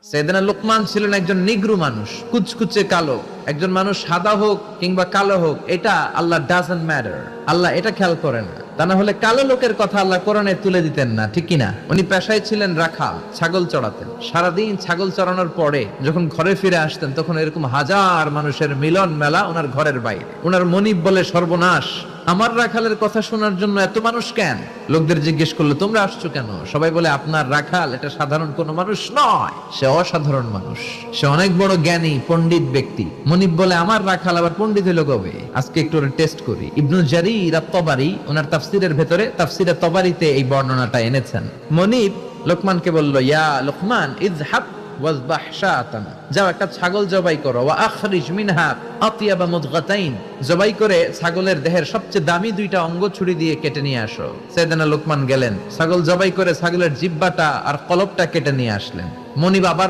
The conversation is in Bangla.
সাইয়েদনা লোকমান ছিলেন একজন নিগ্রু মানুষ, কুচকুচে কালো। একজন মানুষ সাদা হোক কিংবা কালো হোক, এটা আল্লাহ ডাজন্ট ম্যাটার, আল্লাহ এটা খেয়াল করে না। তা না হলে কালো লোকের কথা আল্লাহ কোরআনে তুলে দিতেন না, ঠিক কিনা? উনি পেশায় ছিলেন রাখাল, ছাগল চড়াতেন। সারাদিন ছাগল চড়ানোর পরে যখন ঘরে ফিরে আসতেন, তখন এরকম হাজার মানুষের মিলন মেলা ওনার ঘরের বাইরে। ওনার মনিব বলে, সর্বনাশ, আমার রাখালের কথা শোনার জন্য এত মানুষ কেন? লোকদের জিজ্ঞেস করলো, তোমরা আসছো কেন? সবাই বলে, আপনার রাখাল এটা সাধারণ কোনো মানুষ নয়, সে অসাধারণ মানুষ, সে অনেক বড় জ্ঞানী পণ্ডিত ব্যক্তি। মনিব বলে, আমার রাখাল আবার পণ্ডিত হলো কবে? আজকে একটু টেস্ট করি। ইবনু জারীর আত-তাবারি ওনার তাফসীরের ভেতরে, তাফসীরে তাবারিতে এই বর্ণনাটা এনেছেন। মনিব লোকমানকে বলল, ইয়া লোকমান, ইযহাব ওয়াজবাহ শাতান, যাও একটা ছাগল জবাই করো, ওয়া আখরিজ মিনহা আতিয়াবা মুদগাতাইন, জবাই করে ছাগলের দেহের সবচেয়ে দামি দুইটা অঙ্গ ছুরি দিয়ে কেটে নিয়ে আসো। সাইয়েদনা লোকমান গেলেন, ছাগল জবাই করে ছাগলের জিহ্বাটা আর কলবটা কেটে নিয়ে আসলেন। মনিব আবার